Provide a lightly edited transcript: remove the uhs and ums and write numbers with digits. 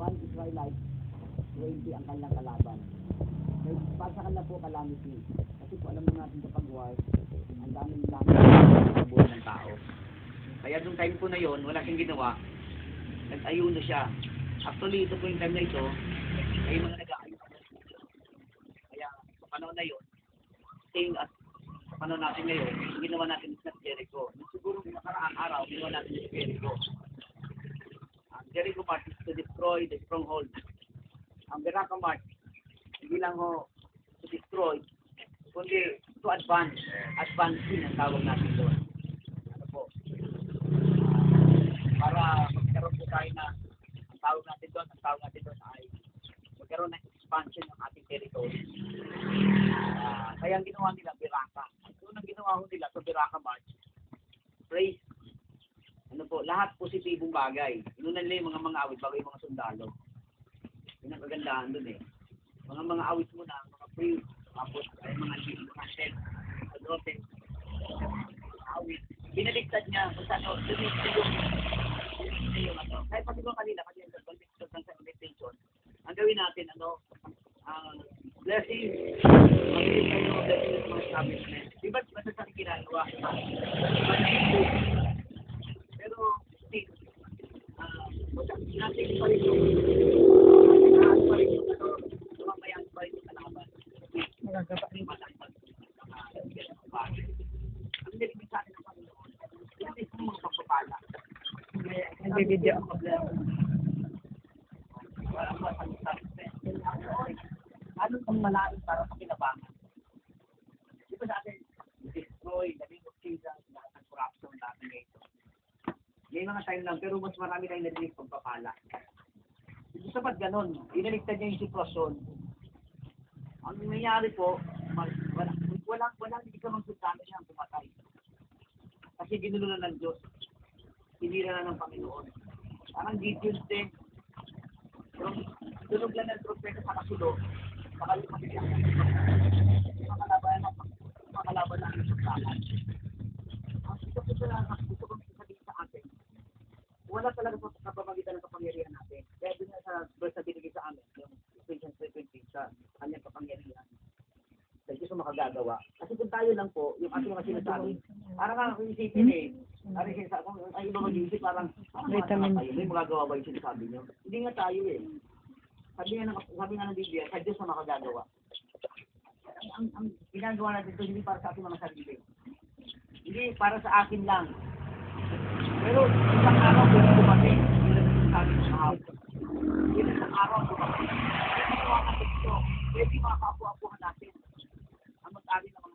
1 Israelite, 20 ang kanilang kalaban. May para sa kanila po calamity. Kasi po alam natin kapag war, ang daming sa buhay ng tao. Kaya nung time po na yon, wala siyang ginawa, nag-ayuno siya. Actually, ito po yung time na ito, kayo mga nag-aayuno. Kaya sa panahon na yon, staying at sa panahon natin ngayon, ginawa natin sa Jericho. Siguro kung nakaraang araw, ginawa natin sa Jericho. Ang Jericho March is to destroy the stronghold. Ang Beraka March, hindi lang ho to destroy, kundi to advance. Advancing ang tawag natin doon. Ano po? Para magkaroon po tayo na ang tawag natin doon ay magkaroon ng expansion ng ating territory. Kaya ang ginawa nila, Beraka. Doon ang ginawa nila sa Beraka March, praise. Ano po, lahat positibong bagay. Inunan nila yung mga awit bago yung mga sundalo. Yun ang kagandahan doon eh. Mga awit muna, mga praise, tapos ay mga set, adrote, awit. Binaligtad niya kung saan yung ano. Kahit pati ko kanina, kasi yung context ng meditation, ang gawin natin, blessing, di ba sa ginagawa? Pero, natin pa rin yung lumamayang pa rin yung kalaban. Magagaba rin matangkad. Ang nilibig sa akin ng Panginoon, yan ay mga pagpapala. Nagbibideo ako. Ano pang malalim para sa kinabangan? Di ba sa atin, destroy, the name of Jesus, lahat ng corruption natin ngayon. May mga time lang, pero mas marami tayong narinig pagpapala. Ito sapat ganon, inaligtad niya yung sitwasyon. Ang nangyayari po, walang hindi ka magsultano siya ang pumatay. Kasi ginulo na ng Diyos. Hinira na ng Panginoon. Parang Gideon din. Tunog lang ng propeta sa kasulo. Makalimutan niya. Makalaban na ang sultanan. Ang ito po kong sasabihin sa atin, wala talaga sa kapamagitan ng kapangyarihan natin. Kaya doon sa verse na binigay sa amin, yung Ephesians 3:20 sa kanyang kapangyarihan. Dahil Diyos ang makagagawa. Kasi kung tayo lang po, yung ating mga sinasabi, parang nga isipin eh, parang sinasabi, kung ay iba mag-iisip, parang may magagawa ba yung sinasabi nyo? Hindi nga tayo eh. Sabi nga ng Biblia, sa Diyos ang makagagawa. Ang ginagawa natin ito, hindi para sa ating mga sarili. Hindi para sa akin lang. Pero isang araw, pwede dumating. Sabi ng mga hapon. Isang araw, dumating. Pwede mga kapwa-apuhan natin. Ang mag-ari ng